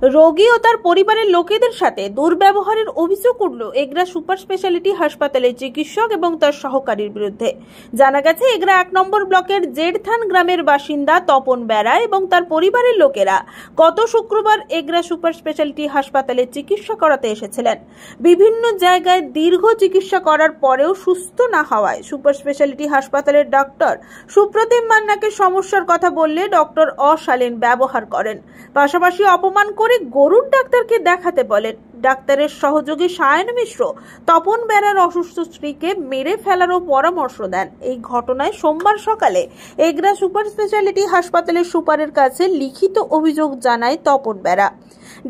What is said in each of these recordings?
রোগী ও তার পরিবারের লোকেদের সাথে দুর্ব্যবহারের অভিযোগ উঠল এগরা সুপার স্পেশালিটি হাসপাতালের চিকিৎসক এবং তার সহকারীর বিরুদ্ধে। জানা গেছে, এগরা ১ নম্বর ব্লকের জেঠথান গ্রামের বাসিন্দা তপন বেরা এবং তার পরিবারের লোকেরা গত শুক্রবার এগরা সুপার স্পেশালিটি হাসপাতালে চিকিৎসা করাতে এসেছিলেন। বিভিন্ন জায়গায় দীর্ঘ চিকিৎসা করার পরেও সুস্থ না হওয়ায় সুপার স্পেশালিটি হাসপাতালের ডক্টর সুপ্রতিম মান্নাকে সমস্যার কথা বললে ডক্টর অশালীন ব্যবহার করেন, পাশাপাশি অপমান করে গরুর ডাক্তারকে দেখাতে বলেন। ডাক্তারের সহযোগী সায়ন মিশ্র তপন বেরার অসুস্থ স্ত্রীকে মেরে ফেলারও পরামর্শ দেন। এই ঘটনায় সোমবার সকালে এগরা সুপার স্পেশালিটি হাসপাতালের সুপারের কাছে লিখিত অভিযোগ জানায় তপন বেরা।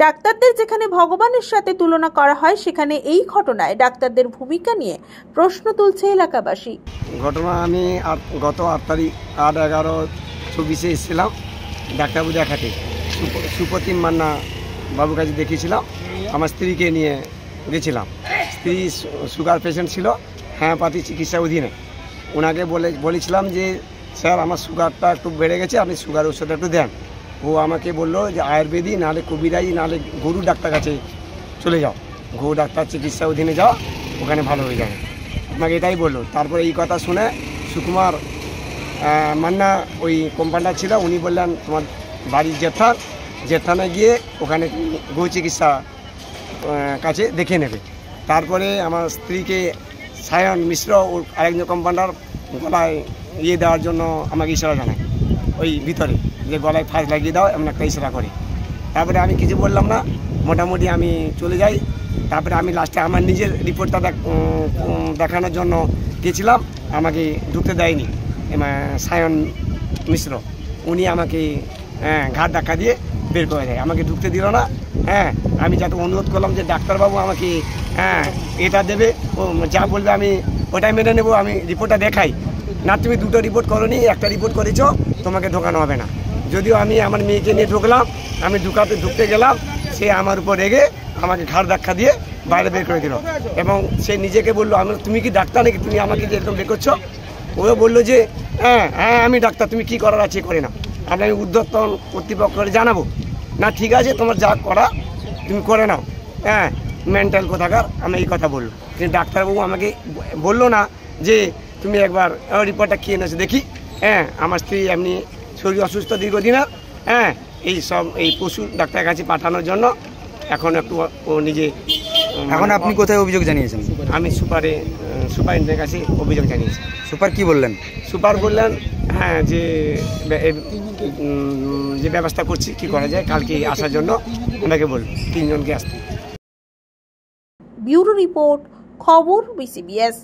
ডাক্তারদের যেখানে ভগবানের সাথে তুলনা করা হয়, সেখানে এই ঘটনায় ডাক্তারদের ভূমিকা নিয়ে প্রশ্ন তুলছে এলাকাবাসী। ঘটনা আমি গত 8 তারিখ 8/11/24 এসেছিলাম ডাক্তারবাবু দেখাতে। সুপ্রতিম মান্না বাবুর কাছে দেখিয়েছিলাম, আমার স্ত্রীকে নিয়ে গেছিলাম। স্ত্রী সুগার পেশেন্ট ছিল, হোমিওপ্যাথি চিকিৎসার অধীনে। ওনাকে বলেছিলাম যে স্যার আমার সুগারটা একটু বেড়ে গেছে, আপনি সুগার ওষুধ একটু দেন। ও আমাকে বললো যে আয়ুর্বেদিক নাহলে কবিরাজি নাহলে গরু ডাক্তার কাছে চলে যাও, গরু ডাক্তার চিকিৎসার অধীনে যাও, ওখানে ভালো হয়ে যাবে। আমাকে এটাই বললো। তারপরে এই কথা শুনে সুকুমার মান্না ওই কোম্পানিটা ছিল, উনি বললেন তোমার বাড়ির জেঠানে গিয়ে ওখানে গরু চিকিৎসা কাছে দেখে নেবে। তারপরে আমার স্ত্রীকে সায়ন মিশ্র ওর আরেকজন কোম্পানিটার গলায় দেওয়ার জন্য আমাকে ইশারা জানায়, ওই ভিতরে যে গলায় ফাঁস লাগিয়ে দাও এমন একটা ইশারা করে। তারপরে আমি কিছু বললাম না, মোটামুটি আমি চলে যাই। তারপরে আমি লাস্টে আমার নিজের রিপোর্টটা দেখানোর জন্য গেছিলাম, আমাকে ঢুকতে দেয়নি সায়ন মিশ্র। উনি আমাকে ঘাট ধাক্কা দিয়ে বের করে দেয়, আমাকে ঢুকতে দিল না। আমি যাতে অনুরোধ করলাম যে ডাক্তারবাবু আমাকে এটা দেবে, ও যা বলবে আমি ওটাই মেনে নেবো, আমি রিপোর্টটা দেখাই না। তুমি 2টো রিপোর্ট করোনি, একটা রিপোর্ট করেছো, তোমাকে ঢোকানো হবে না। যদিও আমি আমার মেয়েকে নিয়ে ঢুকলাম, আমি ঢুকতে গেলাম, সে আমার উপর রেগে আমাকে ঘাড় ধাক্কা দিয়ে বাইরে বের করে দিল। এবং সে নিজেকে বললো তুমি কি ডাক্তার নাকি, তুমি আমাকে যে এরকম বের করছো? ও বললো যে হ্যাঁ আমি ডাক্তার, তুমি কি করার আছে করে না, আমি ঊর্ধ্বতন কর্তৃপক্ষকে জানাবো। না ঠিক আছে, তোমার যা করা তুমি করে নাও। মেন্টাল কোথাকার, আমি এই কথা বললো। কিন্তু ডাক্তারবাবু আমাকে বললো না যে তুমি একবার রিপোর্টটা খেয়ে নেছো দেখি। আমার স্ত্রী এমনি শরীর অসুস্থ দীর্ঘদিনের, এই পশু ডাক্তারের কাছে পাঠানোর জন্য এখন একটু ও নিজে। এখন আপনি কোথায় অভিযোগ জানিয়েছেন? আমি সুপারিনটেন্ডেন্টের কাছে অভিযোগ জানিয়েছি। সুপার কি বললেন? সুপার বললেন যে ব্যবস্থা করছি, কি করা যায়, কালকে আসার জন্য ওনাকে বলল 3 জনকে আসতে। ব্যুরো রিপোর্ট, খবর BCBS।